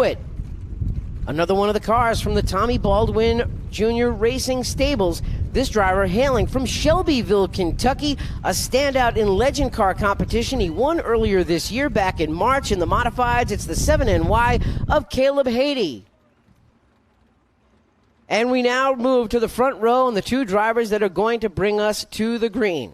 it. Another one of the cars from the Tommy Baldwin Jr. Racing Stables. This driver hailing from Shelbyville, Kentucky, a standout in legend car competition. He won earlier this year back in March in the modifieds. It's the 7NY of Caleb Haiti. And we now move to the front row and the two drivers that are going to bring us to the green.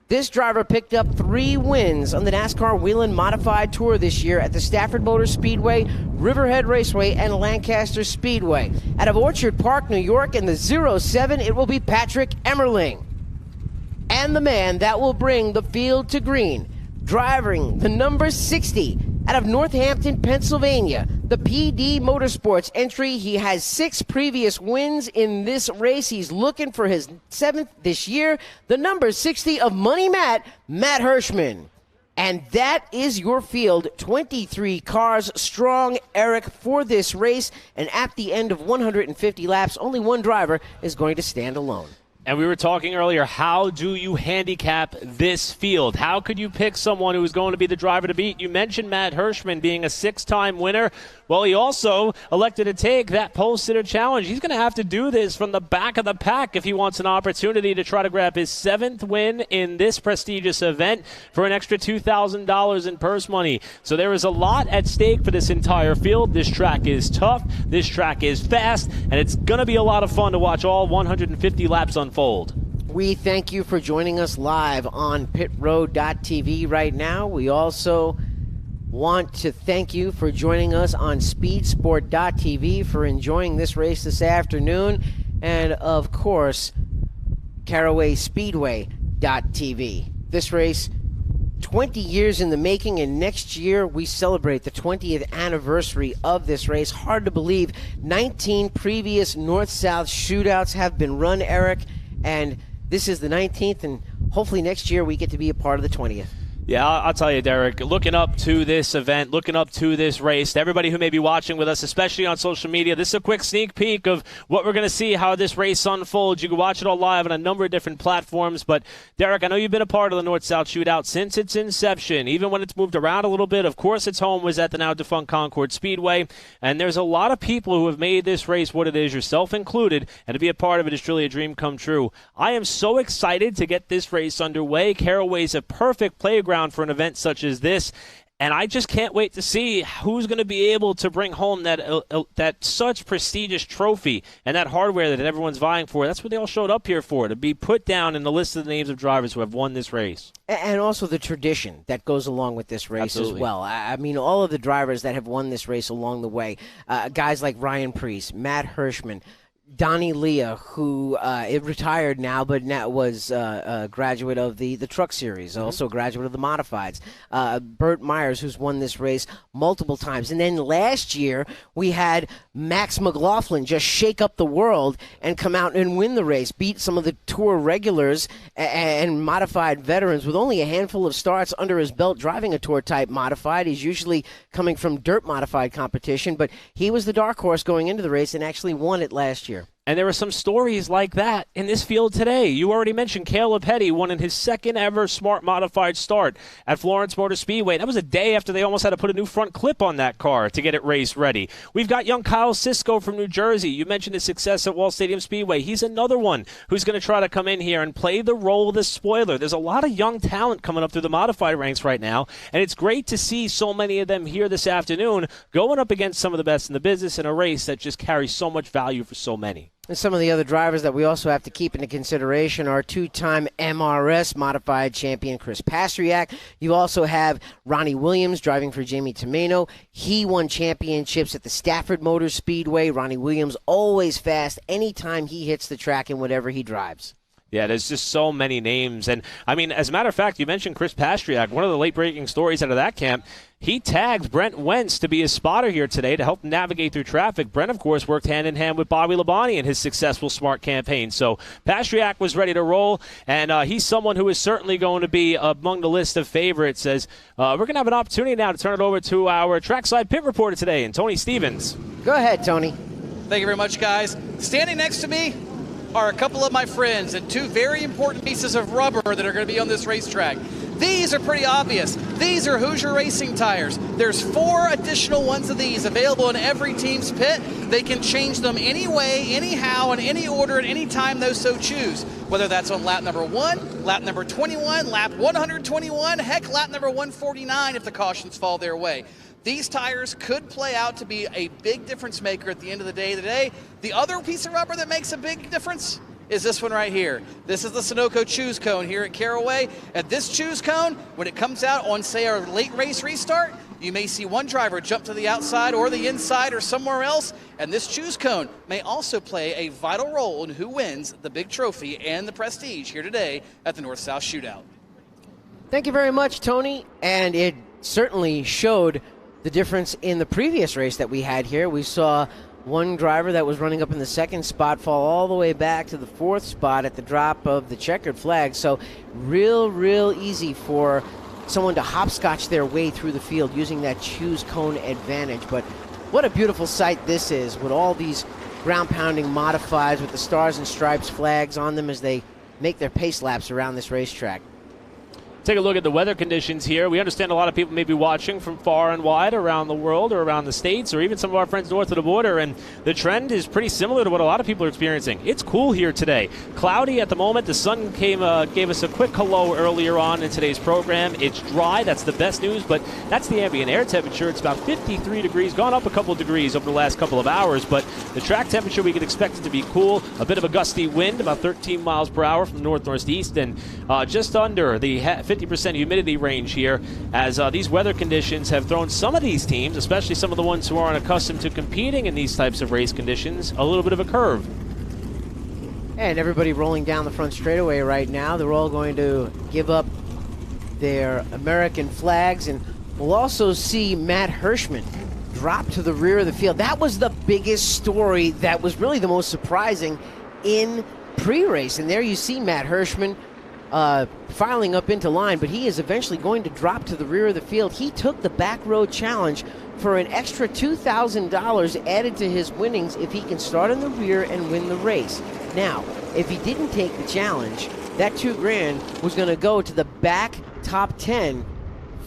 This driver picked up 3 wins on the NASCAR Whelen Modified Tour this year at the Stafford Motor Speedway, Riverhead Raceway, and Lancaster Speedway. Out of Orchard Park, New York, in the 07, it will be Patrick Emmerling. And the man that will bring the field to green, driving the number 60 out of Northampton, Pennsylvania, the PD Motorsports entry. He has 6 previous wins in this race. He's looking for his 7th this year. The number 60 of Money Matt Hirschman. And that is your field, 23 cars strong, Eric, for this race. And at the end of 150 laps, only one driver is going to stand alone. And we were talking earlier, how do you handicap this field? How could you pick someone who is going to be the driver to beat? You mentioned Matt Hirschman being a 6-time winner. Well, he also elected to take that pole-sitter challenge. He's going to have to do this from the back of the pack if he wants an opportunity to try to grab his 7th win in this prestigious event for an extra $2,000 in purse money. So there is a lot at stake for this entire field. This track is tough. This track is fast. And it's going to be a lot of fun to watch all 150 laps unfold. We thank you for joining us live on pitroad.tv right now. We also want to thank you for joining us on speedsport.tv for enjoying this race this afternoon. And, of course, Caraway Speedway.tv. This race, 20 years in the making, and next year we celebrate the 20th anniversary of this race. Hard to believe 19 previous North-South shootouts have been run, Eric, and this is the 19th, and hopefully next year we get to be a part of the 20th. Yeah, I'll tell you, Derek, looking up to this event, looking up to this race, to everybody who may be watching with us, especially on social media, this is a quick sneak peek of what we're going to see, how this race unfolds. You can watch it all live on a number of different platforms. But, Derek, I know you've been a part of the North-South Shootout since its inception, even when it's moved around a little bit. Of course, its home was at the now-defunct Concord Speedway. And there's a lot of people who have made this race what it is, yourself included, and to be a part of it is truly a dream come true. I am so excited to get this race underway. Caraway's a perfect playground for an event such as this, and I just can't wait to see who's going to be able to bring home that such prestigious trophy and that hardware that everyone's vying for. That's what they all showed up here for, to be put down in the list of the names of drivers who have won this race. And also the tradition that goes along with this race Absolutely. as well. I mean, all of the drivers that have won this race along the way, guys like Ryan Preece, Matt Hirschman, Donnie Leah, who retired now, but now was a graduate of the Truck Series, also a graduate of the Modifieds. Burt Myers, who's won this race multiple times. And then last year, we had Max McLaughlin just shake up the world and come out and win the race, beat some of the Tour regulars and modified veterans with only a handful of starts under his belt driving a Tour-type modified. He's usually coming from dirt modified competition, but he was the dark horse going into the race and actually won it last year. And there are some stories like that in this field today. You already mentioned Caleb Petty won in his 2nd ever Smart Modified start at Florence Motor Speedway. That was a day after they almost had to put a new front clip on that car to get it race ready. We've got young Kyle Cisco from New Jersey. You mentioned his success at Wall Stadium Speedway. He's another one who's going to try to come in here and play the role of the spoiler. There's a lot of young talent coming up through the modified ranks right now, and it's great to see so many of them here this afternoon going up against some of the best in the business in a race that just carries so much value for so many. And some of the other drivers that we also have to keep into consideration are 2-time MRS modified champion Chris Pastriak. You also have Ronnie Williams driving for Jamie Tomeno. He won championships at the Stafford Motor Speedway. Ronnie Williams always fast anytime he hits the track in whatever he drives. Yeah, there's just so many names. And, I mean, as a matter of fact, you mentioned Chris Pastriak. One of the late-breaking stories out of that camp, he tagged Brent Wentz to be his spotter here today to help navigate through traffic. Brent, of course, worked hand-in-hand with Bobby Labonte in his successful Smart campaign. So Pastriak was ready to roll, and he's someone who is certainly going to be among the list of favorites. As we're going to have an opportunity now to turn it over to our trackside pit reporter today, and Tony Stevens. Go ahead, Tony. Thank you very much, guys. Standing next to me are a couple of my friends and 2 very important pieces of rubber that are going to be on this racetrack. These are pretty obvious. These are Hoosier Racing tires. There's 4 additional ones of these available in every team's pit. They can change them any way, anyhow, in any order, at any time they so choose. Whether that's on lap number 1, lap number 21, lap 121, heck, lap number 149 if the cautions fall their way. These tires could play out to be a big difference maker at the end of the day today. The other piece of rubber that makes a big difference is this one right here. This is the Sunoco Choose Cone here at Caraway. And this Choose Cone, when it comes out on, say, our late race restart, you may see one driver jump to the outside or the inside or somewhere else. And this Choose Cone may also play a vital role in who wins the big trophy and the prestige here today at the North South Shootout. Thank you very much, Tony. And it certainly showed the difference in the previous race that we had here. We saw one driver that was running up in the 2nd spot fall all the way back to the 4th spot at the drop of the checkered flag. So real easy for someone to hopscotch their way through the field using that Choose Cone advantage. But what a beautiful sight this is with all these ground-pounding modifieds with the stars and stripes flags on them as they make their pace laps around this racetrack. Take a look at the weather conditions here. We understand a lot of people may be watching from far and wide around the world or around the States or even some of our friends north of the border, and the trend is pretty similar to what a lot of people are experiencing. It's cool here today. Cloudy at the moment. The sun gave us a quick hello earlier on in today's program. It's dry. That's the best news, but that's the ambient air temperature. It's about 53 degrees, gone up a couple of degrees over the last couple of hours, but the track temperature, we can expect it to be cool. A bit of a gusty wind, about 13 miles per hour from the north-northeast, and just under the 50% humidity range here, as these weather conditions have thrown some of these teams, especially some of the ones who aren't accustomed to competing in these types of race conditions, a little bit of a curve. And everybody rolling down the front straightaway right now. They're all going to give up their American flags, and we'll also see Matt Hirschman drop to the rear of the field. That was the biggest story. That was really the most surprising in pre-race. And there you see Matt Hirschman filing up into line, but he is eventually going to drop to the rear of the field. He took the back row challenge for an extra $2,000 added to his winnings if he can start in the rear and win the race. Now, if he didn't take the challenge, that $2,000 was going to go to the back top 10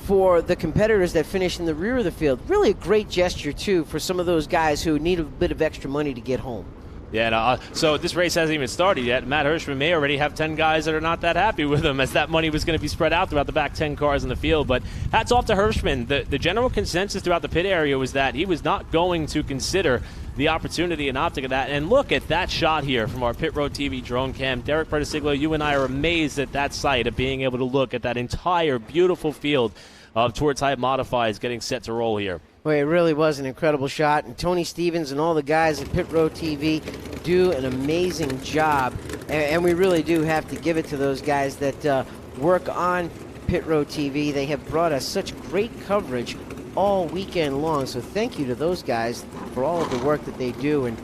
for the competitors that finished in the rear of the field. Really a great gesture, too, for some of those guys who need a bit of extra money to get home. Yeah, so this race hasn't even started yet. Matt Hirschman may already have 10 guys that are not that happy with him, as that money was going to be spread out throughout the back 10 cars in the field. But hats off to Hirschman. The general consensus throughout the pit area was that he was not going to consider the opportunity and optic of that. And look at that shot here from our Pit Road TV drone cam. Derek Pertisiglo, you and I are amazed at that sight of being able to look at that entire beautiful field of Tour Type Modifieds getting set to roll here. Well, it really was an incredible shot, and Tony Stevens and all the guys at Pit Road TV do an amazing job, and we really do have to give it to those guys that work on Pit Road TV. They have brought us such great coverage all weekend long, so thank you to those guys for all of the work that they do. And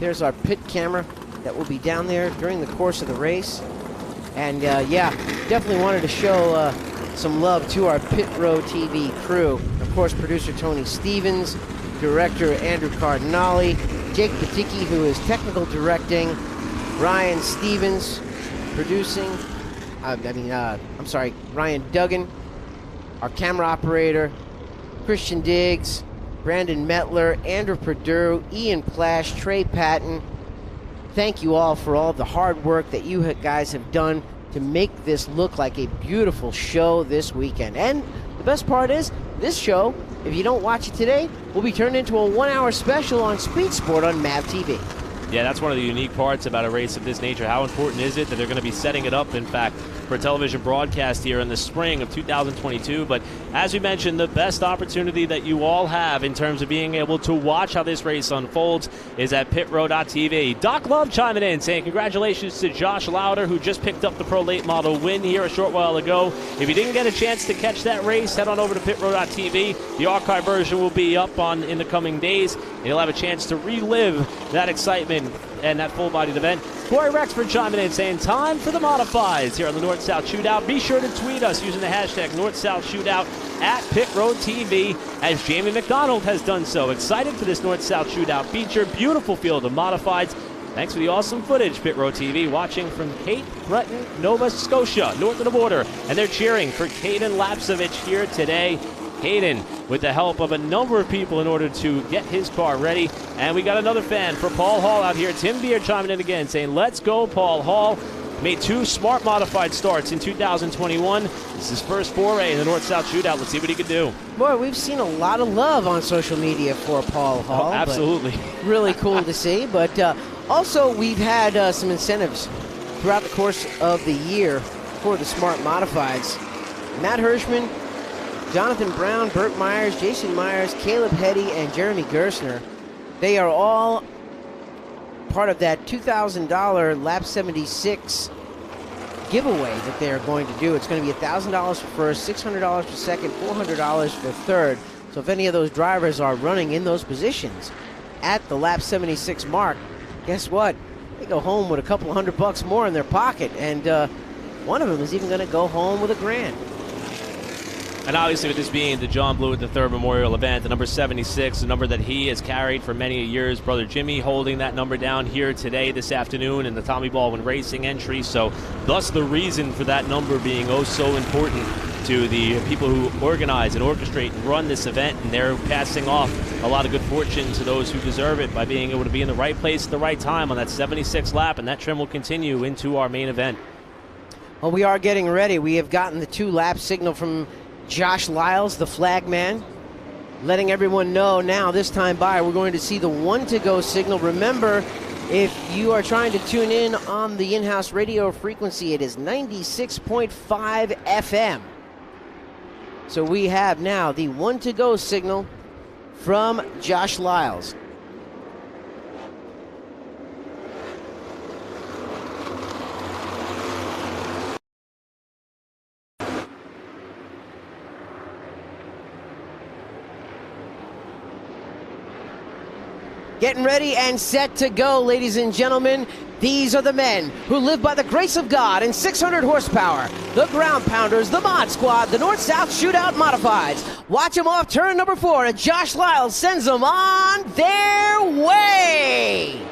there's our pit camera that will be down there during the course of the race. And yeah, definitely wanted to show some love to our Pit Road TV crew. Of course, producer Tony Stevens, director Andrew Cardinale, Jake Paticki, who is technical directing, Ryan Stevens producing, Ryan Duggan, our camera operator, Christian Diggs, Brandon Metler, Andrew Perdue, Ian Plash, Trey Patton. Thank you all for all the hard work that you guys have done to make this look like a beautiful show this weekend. And the best part is, this show, if you don't watch it today, will be turned into a 1-hour special on Speed Sport on MAV TV. Yeah, that's one of the unique parts about a race of this nature. How important is it that they're going to be setting it up, in fact, for a television broadcast here in the spring of 2022. But as we mentioned, the best opportunity that you all have in terms of being able to watch how this race unfolds is at pitrow.tv. Doc Love chiming in, saying congratulations to Josh Lauder, who just picked up the Pro Late Model win here a short while ago. If you didn't get a chance to catch that race, head on over to pitrow.tv. The archive version will be up in the coming days, and you'll have a chance to relive that excitement and that full-bodied event. Corey Rexford chiming in, saying time for the modifieds here on the North South Shootout. Be sure to tweet us using the hashtag North South Shootout at Pit Road TV, as Jamie McDonald has done so. Excited for this North South Shootout feature. Beautiful field of modifieds. Thanks for the awesome footage, Pit Row TV, watching from Cape Breton, Nova Scotia, north of the border. And they're cheering for Caden Lapsevich here today. Caden, with the help of a number of people in order to get his car ready. And we got another fan for Paul Hall out here. Tim Beard chiming in again, saying, let's go, Paul Hall. Made 2 smart modified starts in 2021. This is his first foray in the North South Shootout. Let's see what he can do. Boy, we've seen a lot of love on social media for Paul Hall. Oh, absolutely. Really cool to see. But also, we've had some incentives throughout the course of the year for the smart modifieds. Matt Hirschman, Jonathan Brown, Burt Myers, Jason Myers, Caleb Hetty, and Jeremy Gersner. They are all part of that $2,000 Lap 76 giveaway that they are going to do. It's going to be $1,000 for first, $600 for second, $400 for third. So if any of those drivers are running in those positions at the Lap 76 mark, guess what? They go home with a couple $100 more in their pocket, and one of them is even going to go home with $1,000. And obviously, with this being the John Blewett III Memorial event, the number 76, the number that he has carried for many years, Brother Jimmy holding that number down here today, this afternoon, in the Tommy Baldwin Racing entry. So, thus the reason for that number being oh so important to the people who organize and orchestrate and run this event. And they're passing off a lot of good fortune to those who deserve it by being able to be in the right place at the right time on that 76th lap. And that trim will continue into our main event. Well, we are getting ready. We have gotten the 2-lap signal from Josh Lyles, the flag man, letting everyone know now this time by we're going to see the 1-to-go signal. Remember, if you are trying to tune in on the in-house radio frequency, it is 96.5 FM. So we have now the 1-to-go signal from Josh Lyles. Getting ready and set to go, ladies and gentlemen. These are the men who live by the grace of God and 600 horsepower. The Ground Pounders, the Mod Squad, the North South Shootout Modifieds. Watch them off turn number 4, and Josh Lyles sends them on their way.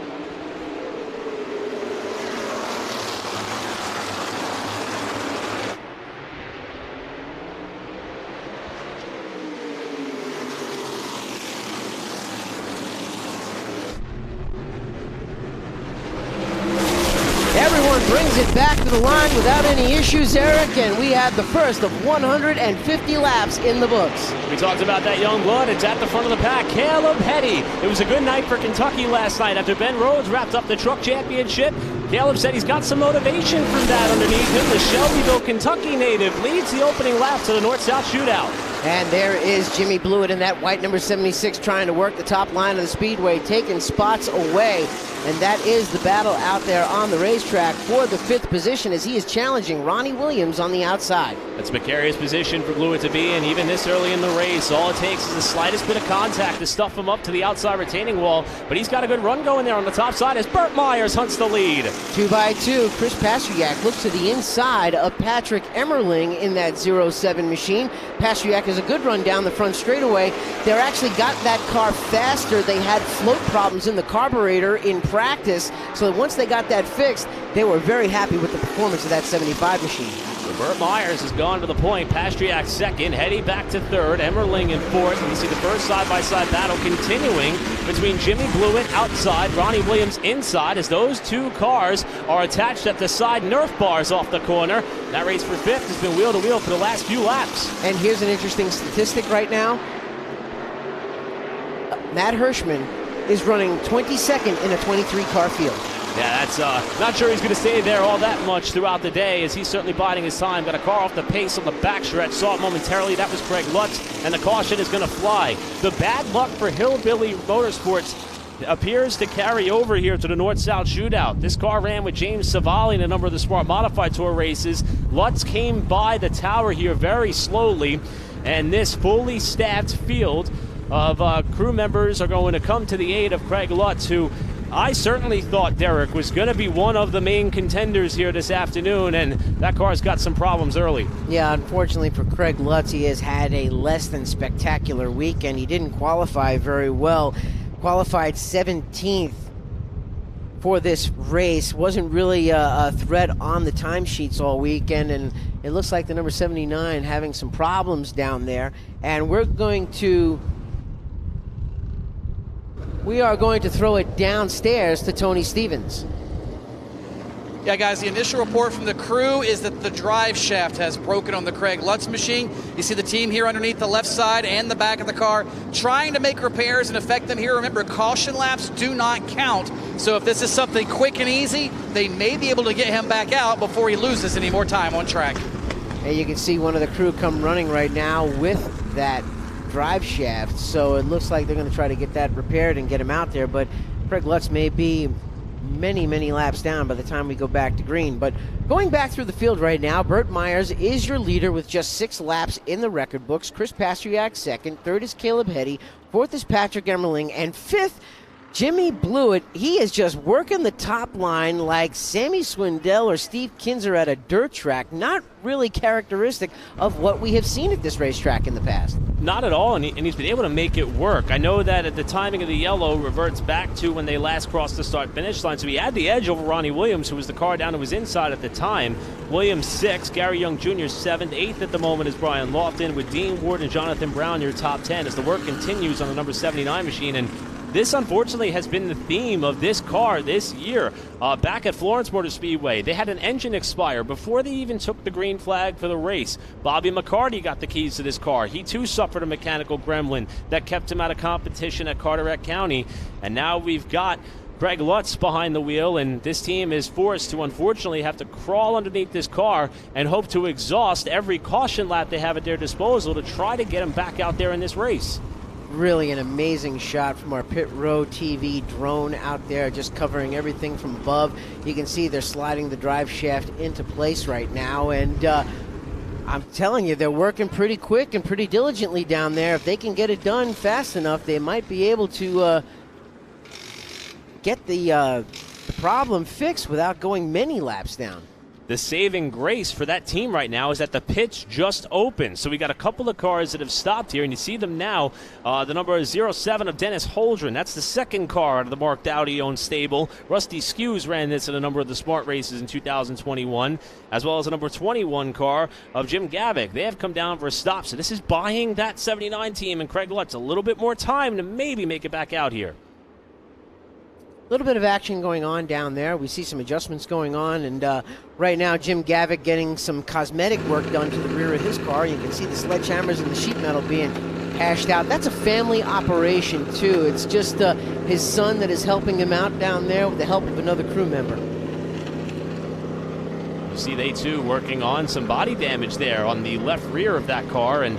Brings it back to the line without any issues, Eric, and we have the first of 150 laps in the books. We talked about that young blood. It's at the front of the pack, Caleb Hetty. It was a good night for Kentucky last night after Ben Rhodes wrapped up the Truck Championship. Caleb said he's got some motivation from that underneath him. The Shelbyville, Kentucky native leads the opening lap to the North-South Shootout. And there is Jimmy Blewett in that white number 76 trying to work the top line of the speedway, taking spots away. And that is the battle out there on the racetrack for the 5th position as he is challenging Ronnie Williams on the outside. That's a precarious position for Blewett to be in, even this early in the race. All it takes is the slightest bit of contact to stuff him up to the outside retaining wall. But he's got a good run going there on the top side as Burt Myers hunts the lead. 2 by 2, Chris Pasteryak looks to the inside of Patrick Emmerling in that 07 machine. Pasteryak has a good run down the front straightaway. They're actually got that car faster. They had float problems in the carburetor in practice, so once they got that fixed, they were very happy with the performance of that 75 machine. So Burt Myers has gone to the point. Pasteryak second, Hetty back to third, Emmerling in fourth. And you see the first side-by-side battle continuing between Jimmy Blewett outside, Ronnie Williams inside, as those two cars are attached at the side Nerf bars off the corner. That race for 5th has been wheel-to-wheel for the last few laps. And here's an interesting statistic right now. Matt Hirschman is running 22nd in a 23-car field. Yeah, that's not sure he's going to stay there all that much throughout the day, as he's certainly biding his time. Got a car off the pace on the backstretch. Saw it momentarily. That was Craig Lutz, and the caution is going to fly. The bad luck for Hillbilly Motorsports appears to carry over here to the North-South Shootout. This car ran with James Savali in a number of the Smart Modified Tour races. Lutz came by the tower here very slowly, and this fully staffed field of crew members are going to come to the aid of Craig Lutz, who I certainly thought, Derek, was going to be one of the main contenders here this afternoon, and that car's got some problems early. Yeah, unfortunately for Craig Lutz, he has had a less than spectacular weekend. He didn't qualify very well. Qualified 17th for this race. Wasn't really a threat on the timesheets all weekend, and it looks like the number 79 having some problems down there. And we are going to throw it downstairs to Tony Stevens. Yeah, guys, the initial report from the crew is that the drive shaft has broken on the Craig Lutz machine. You see the team here underneath the left side and the back of the car trying to make repairs and affect them here. Remember, caution laps do not count. So if this is something quick and easy, they may be able to get him back out before he loses any more time on track. And you can see one of the crew come running right now with that drive shaft. So it looks like they're going to try to get that repaired and get him out there. But Craig Lutz may be many laps down by the time we go back to green. But going back through the field right now, Burt Myers is your leader with just 6 laps in the record books. Chris Pasteryak second. Third is Caleb Hetty. Fourth is Patrick Emmerling. And fifth, Jimmy Blewett. He is just working the top line like Sammy Swindell or Steve Kinzer at a dirt track. Not really characteristic of what we have seen at this racetrack in the past. Not at all, and he's been able to make it work. I know that at the timing of the yellow reverts back to when they last crossed the start-finish line, so he had the edge over Ronnie Williams, who was the car down to his inside at the time. Williams 6th, Gary Young Jr. 7th, 8th at the moment is Brian Lofton, with Dean Ward and Jonathan Brown your top 10 as the work continues on the number 79 machine. And this, unfortunately, has been the theme of this car this year. Back at Florence Motor Speedway, they had an engine expire before they even took the green flag for the race. Bobby McCarty got the keys to this car. He, too, suffered a mechanical gremlin that kept him out of competition at Carteret County. And now we've got Greg Lutz behind the wheel, and this team is forced to, unfortunately, have to crawl underneath this car and hope to exhaust every caution lap they have at their disposal to try to get him back out there in this race. Really an amazing shot from our Pit Road TV drone out there, just covering everything from above. You can see they're sliding the drive shaft into place right now, and I'm telling you, they're working pretty quick and pretty diligently down there. If they can get it done fast enough, they might be able to get the problem fixed without going many laps down. The saving grace for that team right now is that the pits just opened. So we got a couple of cars that have stopped here, and you see them now. The number 07 of Dennis Holdren. That's the second car out of the Mark Dowdy-owned stable. Rusty Skews ran this in a number of the smart races in 2021, as well as a number 21 car of Jim Gavick. They have come down for a stop, so this is buying that 79 team and Craig Lutz a little bit more time to maybe make it back out here. A little bit of action going on down there. We see some adjustments going on, and right now Jim Gavick getting some cosmetic work done to the rear of his car. You can see the sledgehammers and the sheet metal being hashed out. That's a family operation, too. It's just his son that is helping him out down there with the help of another crew member. You see they, too, working on some body damage there on the left rear of that car, and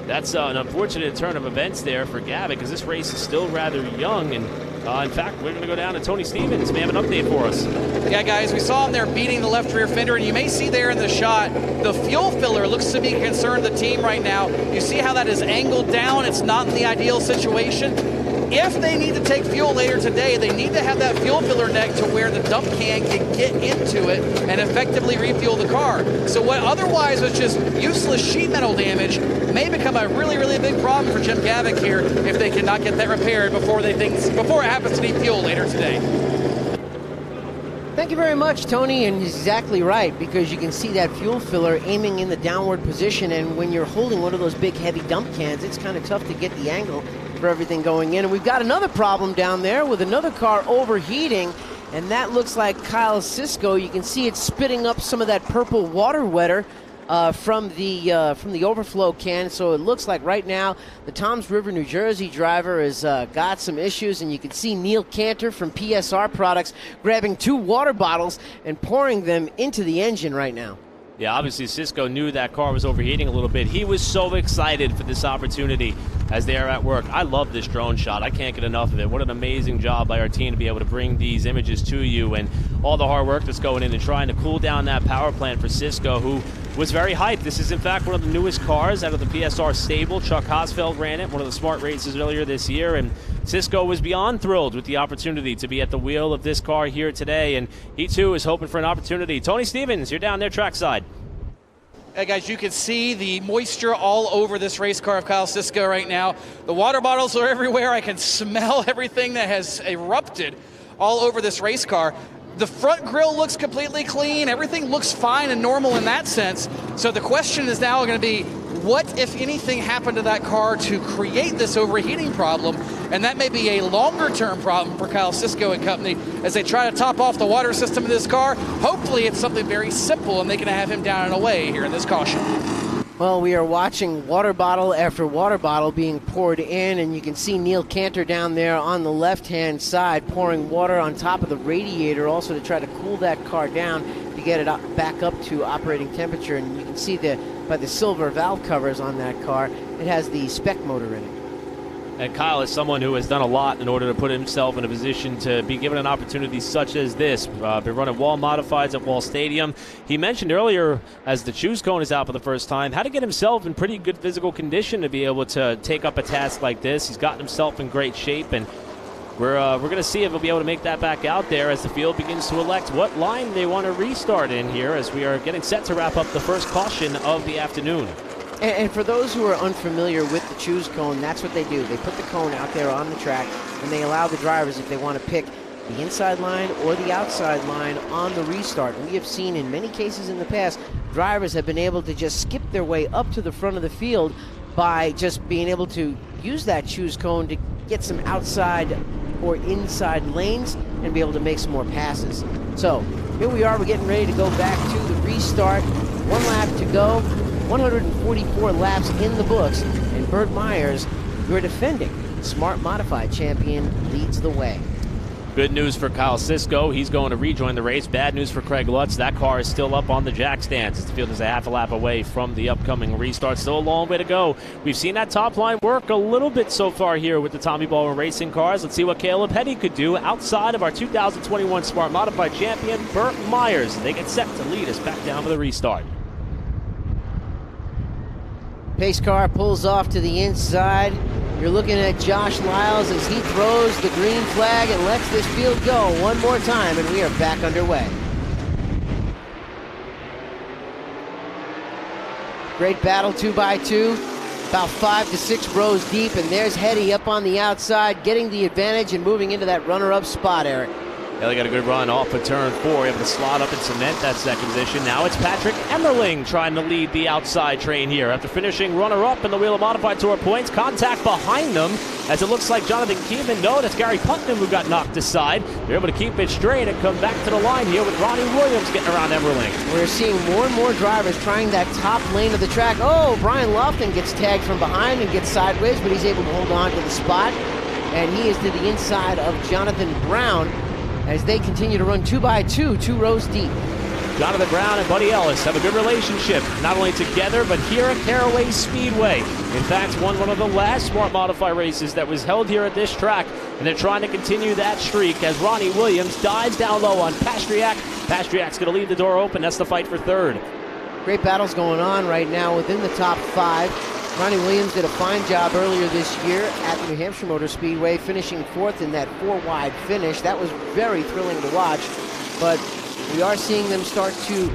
that's an unfortunate turn of events there for Gavick, because this race is still rather young, and in fact, we're going to go down to Tony Stevens. May have an update for us. Yeah, guys, we saw him there beating the left rear fender, and you may see there in the shot, the fuel filler looks to be a concern of the team right now. You see how that is angled down? It's not in the ideal situation. If they need to take fuel later today, they need to have that fuel filler neck to where the dump can get into it and effectively refuel the car. So what otherwise was just useless sheet metal damage may become a really big problem for Jim Gavick here if they cannot get that repaired before it happens to need fuel later today. Thank you very much, Tony, and exactly right, because you can see that fuel filler aiming in the downward position, and when you're holding one of those big heavy dump cans, it's kind of tough to get the angle for everything going in. And we've got another problem down there with another car overheating, and that looks like Kyle Cisco. You can see it spitting up some of that purple water wetter from the overflow can. So it looks like right now the Toms River, New Jersey driver has got some issues, and you can see Neil Cantor from PSR Products grabbing 2 water bottles and pouring them into the engine right now. Yeah, obviously Cisco knew that car was overheating a little bit. He was so excited for this opportunity as they are at work. I love this drone shot. I can't get enough of it. What an amazing job by our team to be able to bring these images to you, and all the hard work that's going in and trying to cool down that power plant for Cisco, who was very hyped. This is, in fact, one of the newest cars out of the PSR stable. Chuck Hosfeld ran it, one of the smart races earlier this year, and Cisco was beyond thrilled with the opportunity to be at the wheel of this car here today, and he, too, is hoping for an opportunity. Tony Stevens, you're down there trackside. Hey guys, you can see the moisture all over this race car of Kyle Cisco right now. The water bottles are everywhere. I can smell everything that has erupted all over this race car. The front grille looks completely clean. Everything looks fine and normal in that sense. So the question is now going to be, what, if anything, happened to that car to create this overheating problem? And that may be a longer-term problem for Kyle Cisco and company as they try to top off the water system of this car. Hopefully it's something very simple and they can have him down and away here in this caution. Well, we are watching water bottle after water bottle being poured in, and you can see Neil Cantor down there on the left-hand side pouring water on top of the radiator also to try to cool that car down to get it back up to operating temperature. And you can see by the silver valve covers on that car, it has the spec motor in it. And Kyle is someone who has done a lot in order to put himself in a position to be given an opportunity such as this. Been running wall modifieds at Wall Stadium. He mentioned earlier, as the choose cone is out for the first time, how to get himself in pretty good physical condition to be able to take up a task like this. He's gotten himself in great shape, and we're going to see if he'll be able to make that back out there as the field begins to elect what line they want to restart in here as we are getting set to wrap up the first caution of the afternoon. And for those who are unfamiliar with the choose cone, that's what they do. They put the cone out there on the track, and they allow the drivers, if they want to pick the inside line or the outside line on the restart. We have seen in many cases in the past, drivers have been able to just skip their way up to the front of the field by just being able to use that choose cone to get some outside or inside lanes and be able to make some more passes. So here we are, we're getting ready to go back to the restart. 1 lap to go. 144 laps in the books, and Burt Myers, your defending Smart Modified champion, leads the way. Good news for Kyle Cisco. He's going to rejoin the race. Bad news for Craig Lutz. That car is still up on the jack stands. The field is a half a lap away from the upcoming restart. Still a long way to go. We've seen that top line work a little bit so far here with the Tommy Baldwin Racing cars. Let's see what Caleb Petty could do outside of our 2021 Smart Modified champion, Burt Myers. They get set to lead us back down for the restart. Pace car pulls off to the inside. You're looking at Josh Lyles as he throws the green flag and lets this field go one more time, and we are back underway. Great battle, 2x2, about 5 to 6 rows deep, and there's Hetty up on the outside, getting the advantage and moving into that runner-up spot, Eric. Yeah, they got a good run off of turn 4, able to slot up and cement that second position. Now it's Patrick Emmerling trying to lead the outside train here. After finishing runner-up in the Wheel of Modified Tour points, contact behind them as it looks like Jonathan Keeman. No, that's Gary Putnam who got knocked aside. They're able to keep it straight and come back to the line here with Ronnie Williams getting around Emmerling. We're seeing more and more drivers trying that top lane of the track. Oh, Brian Lofton gets tagged from behind and gets sideways, but he's able to hold on to the spot. And he is to the inside of Jonathan Brown as they continue to run 2x2, 2 rows deep. Jonathan Brown and Buddy Ellis have a good relationship, not only together, but here at Caraway Speedway. In fact, won one of the last Smart Modify races that was held here at this track, and they're trying to continue that streak as Ronnie Williams dives down low on Pastriak. Pastriak's going to leave the door open. That's the fight for third. Great battles going on right now within the top 5. Ronnie Williams did a fine job earlier this year at the New Hampshire Motor Speedway, finishing 4th in that 4-wide finish. That was very thrilling to watch, but we are seeing them start to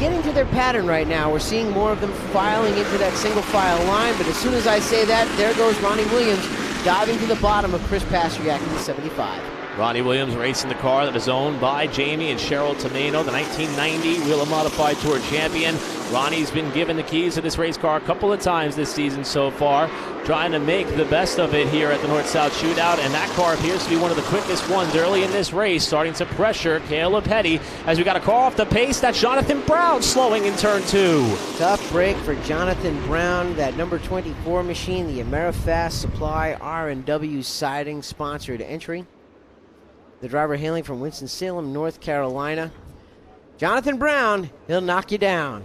get into their pattern right now. We're seeing more of them filing into that single file line, but as soon as I say that, there goes Ronnie Williams diving to the bottom of Chris Pastriak in the 75. Ronnie Williams racing the car that is owned by Jamie and Cheryl Tomeno, the 1990 Wheel of Modified Tour champion. Ronnie's been given the keys to this race car a couple of times this season so far, trying to make the best of it here at the North South Shootout, and that car appears to be one of the quickest ones early in this race, starting to pressure Caleb Petty as we got a car off the pace. That's Jonathan Brown slowing in turn 2. Tough break for Jonathan Brown, that number 24 machine, the AmeriFast Supply R&W Siding sponsored entry. The driver hailing from Winston-Salem, North Carolina. Jonathan Brown, he'll knock you down.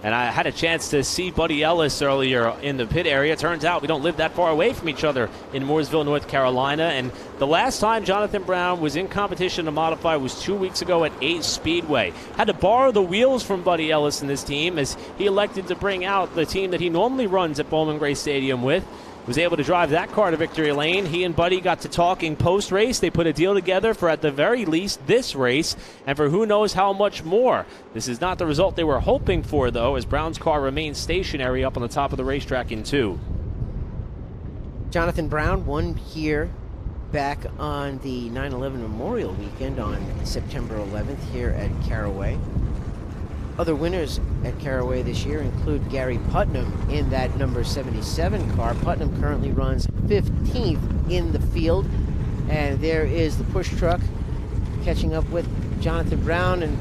And I had a chance to see Buddy Ellis earlier in the pit area. Turns out we don't live that far away from each other in Mooresville, North Carolina. And the last time Jonathan Brown was in competition to modify was 2 weeks ago at Ace Speedway. Had to borrow the wheels from Buddy Ellis in this team as he elected to bring out the team that he normally runs at Bowman Gray Stadium with. Was able to drive that car to victory lane. He and Buddy got to talking post-race. They put a deal together for, at the very least, this race, and for who knows how much more. This is not the result they were hoping for, though, as Brown's car remains stationary up on the top of the racetrack in 2. Jonathan Brown won here back on the 9/11 Memorial Weekend on September 11th here at Caraway. Other winners at Caraway this year include Gary Putnam in that number 77 car. Putnam currently runs 15th in the field. And there is the push truck catching up with Jonathan Brown and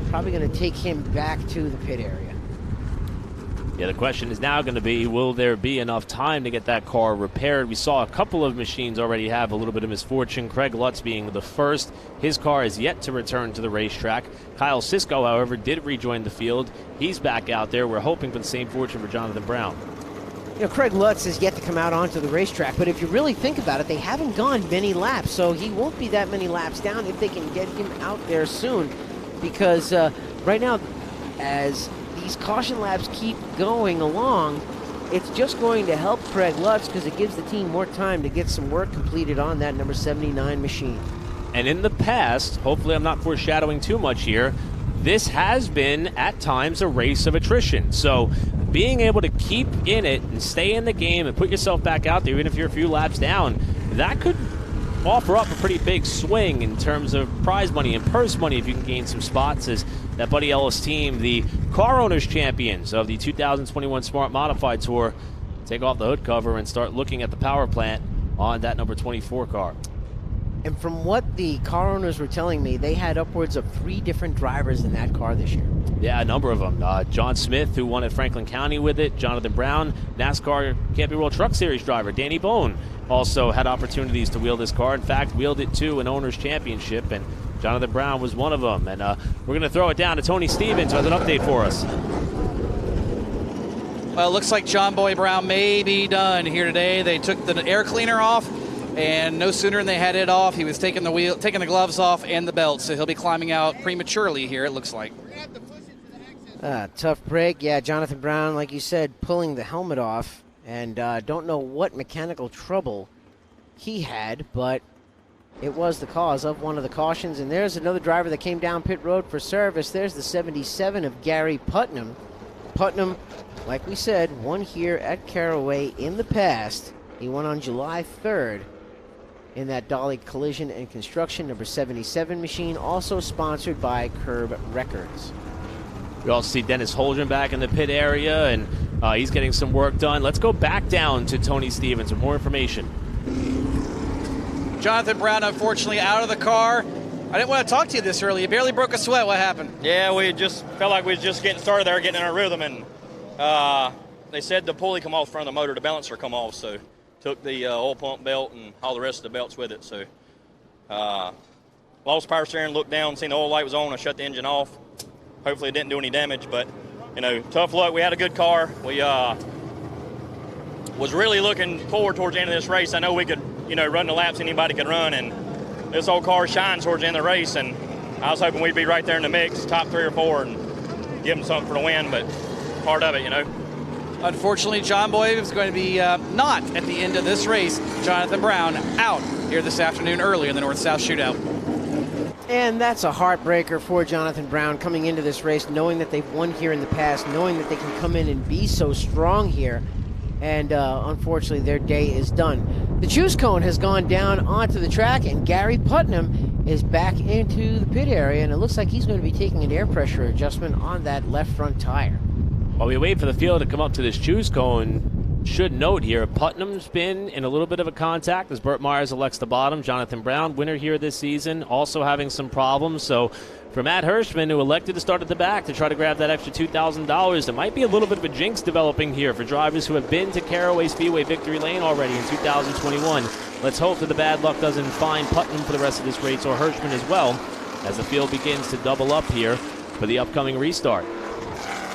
probably going to take him back to the pit area. Yeah, the question is now going to be, will there be enough time to get that car repaired? We saw a couple of machines already have a little bit of misfortune. Craig Lutz being the first. His car is yet to return to the racetrack. Kyle Cisco, however, did rejoin the field. He's back out there. We're hoping for the same fortune for Jonathan Brown. You know, Craig Lutz is yet to come out onto the racetrack, but if you really think about it, they haven't gone many laps, so he won't be that many laps down if they can get him out there soon, because right now, as these caution laps keep going along, it's just going to help Craig Lutz because it gives the team more time to get some work completed on that number 79 machine. And in the past, hopefully I'm not foreshadowing too much here, this has been at times a race of attrition. So being able to keep in it and stay in the game and put yourself back out there, even if you're a few laps down, that could offer up a pretty big swing in terms of prize money and purse money if you can gain some spots, as that Buddy Ellis team, the car owners champions of the 2021 Smart Modified Tour, take off the hood cover and start looking at the power plant on that number 24 car. And from what the car owners were telling me, they had upwards of 3 different drivers in that car this year. Yeah, a number of them. John Smith, who won at Franklin County with it. Jonathan Brown, NASCAR Camping World Truck Series driver. Danny Bone also had opportunities to wheel this car. In fact, wheeled it to an owner's championship, and Jonathan Brown was one of them. And we're going to throw it down to Tony Stevens, who has an update for us. Well, it looks like John Boy Brown may be done here today. They took the air cleaner off, and no sooner than they had it off, he was taking the gloves off and the belt, so he'll be climbing out prematurely here, it looks like. Tough break. Yeah, Jonathan Brown, like you said, pulling the helmet off, and don't know what mechanical trouble he had, but it was the cause of one of the cautions. And there's another driver that came down pit road for service. There's the 77 of Gary Putnam. Putnam, like we said, won here at Caraway in the past. He won on July 3rd in that Dolly Collision and Construction number 77 machine, also sponsored by Curb Records. We also see Dennis Holdren back in the pit area, and he's getting some work done. Let's go back down to Tony Stevens with more information. Jonathan Brown, unfortunately, out of the car. I didn't want to talk to you this early. You barely broke a sweat. What happened? Yeah, we just felt like we was just getting started there, getting in our rhythm, and they said the pulley come off front of the motor, the balancer come off, so took the oil pump belt and all the rest of the belts with it. So lost power steering, looked down, seen the oil light was on, I shut the engine off. Hopefully it didn't do any damage, but, you know, tough luck. We had a good car. We was really looking forward towards the end of this race. I know we could, you know, run the laps anybody could run, and this old car shines towards the end of the race, and I was hoping we'd be right there in the mix, top 3 or 4, and give them something for the win, but part of it, you know. Unfortunately, John Boy is going to be not at the end of this race. Jonathan Brown out here this afternoon early in the North South Shootout. And that's a heartbreaker for Jonathan Brown coming into this race, knowing that they've won here in the past, knowing that they can come in and be so strong here. And unfortunately, their day is done. The choose cone has gone down onto the track, and Gary Putnam is back into the pit area, and it looks like he's going to be taking an air pressure adjustment on that left front tire. While we wait for the field to come up to this choose cone, should note here, Putnam's been in a little bit of a contact as Burt Myers elects the bottom. Jonathan Brown, winner here this season, also having some problems. So for Matt Hirschman, who elected to start at the back to try to grab that extra $2,000, there might be a little bit of a jinx developing here for drivers who have been to Caraway Speedway Victory Lane already in 2021. Let's hope that the bad luck doesn't find Putnam for the rest of this race, or Hirschman as well, as the field begins to double up here for the upcoming restart.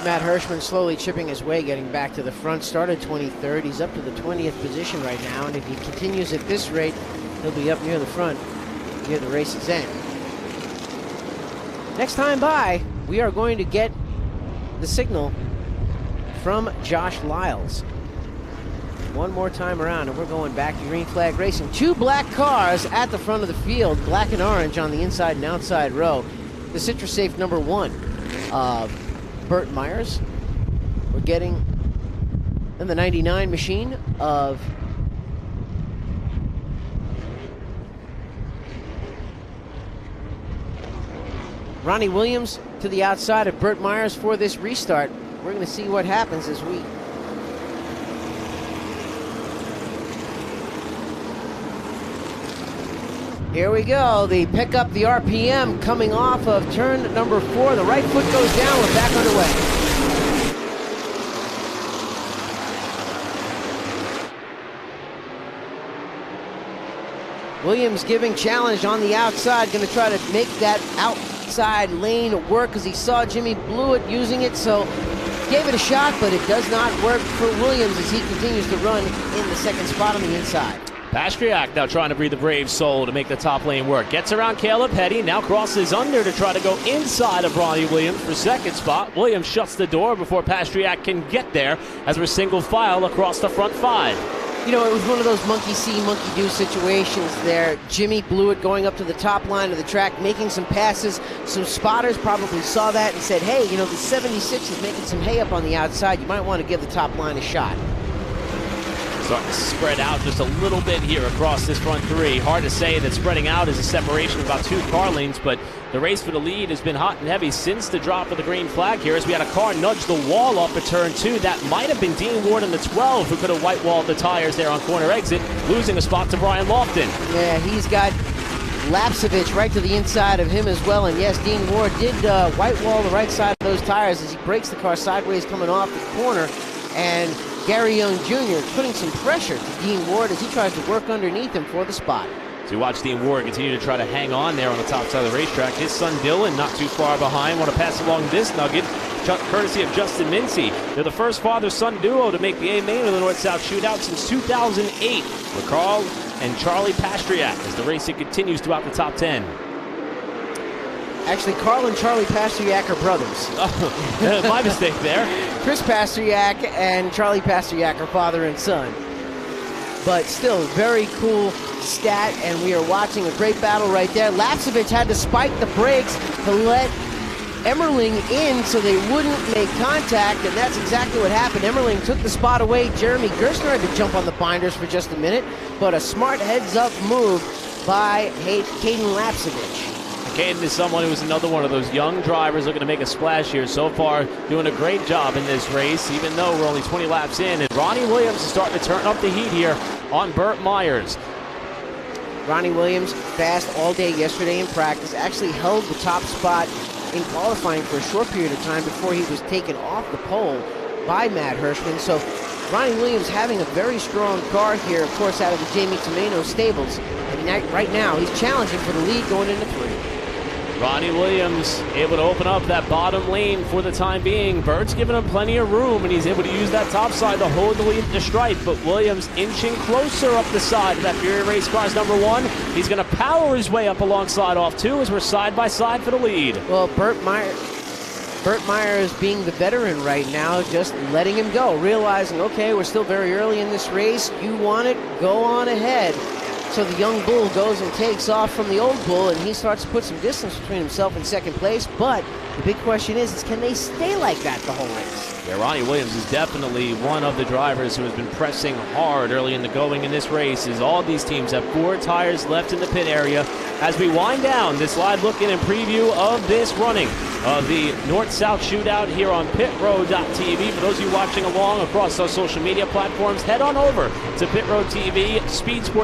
Matt Hirschman slowly chipping his way, getting back to the front. Started 23rd. He's up to the 20th position right now, and if he continues at this rate, he'll be up near the front near the race's end. Next time by, we are going to get the signal from Josh Lyles. One more time around, and we're going back to green flag racing. 2 black cars at the front of the field, black and orange on the inside and outside row. The CitraSafe number 1. Burt Myers. We're getting in the 99 machine of Ronnie Williams to the outside of Burt Myers for this restart. We're going to see what happens as we... Here we go. They pick up the RPM coming off of turn number 4. The right foot goes down. We're back underway. Williams giving challenge on the outside, going to try to make that outside lane work as he saw Jimmy Blewett using it, so gave it a shot, but it does not work for Williams as he continues to run in the second spot on the inside. Pastriak now trying to breathe the brave soul to make the top lane work. Gets around Caleb Petty, now crosses under to try to go inside of Ronnie Williams for second spot. Williams shuts the door before Pastriak can get there as we're single file across the front 5. You know, it was one of those monkey see, monkey do situations there. Jimmy Blewett going up to the top line of the track, making some passes. Some spotters probably saw that and said, hey, you know, the 76 is making some hay up on the outside. You might want to give the top line a shot. Starting to spread out just a little bit here across this front 3. Hard to say that spreading out is a separation of about 2 car lanes, but the race for the lead has been hot and heavy since the drop of the green flag here as we had a car nudge the wall off at turn 2. That might have been Dean Ward in the 12 who could have white-walled the tires there on corner exit, losing a spot to Brian Lofton. Yeah, he's got Lapsevich right to the inside of him as well, and yes, Dean Ward did white-wall the right side of those tires as he breaks the car sideways coming off the corner, and Gary Young Jr. putting some pressure to Dean Ward as he tries to work underneath him for the spot. So you watch Dean Ward continue to try to hang on there on the top side of the racetrack. His son Dylan not too far behind. Want to pass along this nugget, courtesy of Justin Mincy. They're the first father-son duo to make the A-main of the North South Shootout since 2008. For Carl and Charlie Pastriak as the racing continues throughout the top 10. Actually, Carl and Charlie Pastriak are brothers. Oh, my mistake there. Chris Pastriak and Charlie Pastriak are father and son. But still, very cool stat, and we are watching a great battle right there. Lapsevich had to spike the brakes to let Emmerling in so they wouldn't make contact, and that's exactly what happened. Emmerling took the spot away. Jeremy Gerstner had to jump on the binders for just a minute, but a smart heads-up move by Caden Lapsevich. Caden is someone who is another one of those young drivers looking to make a splash here. So far, doing a great job in this race, even though we're only 20 laps in. And Ronnie Williams is starting to turn up the heat here on Burt Myers. Ronnie Williams, fast all day yesterday in practice, actually held the top spot in qualifying for a short period of time before he was taken off the pole by Matt Hirschman. So Ronnie Williams having a very strong car here, of course, out of the Jamie Tomeno stables. And right now, he's challenging for the lead going into 3. Ronnie Williams able to open up that bottom lane for the time being. Burt's giving him plenty of room, and he's able to use that top side to hold the lead at the stripe. But Williams inching closer up the side of that Fury Race Cars number 1. He's going to power his way up alongside off 2 as we're side by side for the lead. Well, Burt Myers being the veteran right now, just letting him go, realizing, okay, we're still very early in this race. You want it, go on ahead. So the young bull goes and takes off from the old bull, and he starts to put some distance between himself and second place. But the big question is can they stay like that the whole race? Yeah, Ronnie Williams is definitely one of the drivers who has been pressing hard early in the going in this race, as all these teams have 4 tires left in the pit area. As we wind down this live look-in and preview of this running of the North-South Shootout here on pitroad.tv. For those of you watching along across our social media platforms, head on over to Pit Road TV, Speed Sport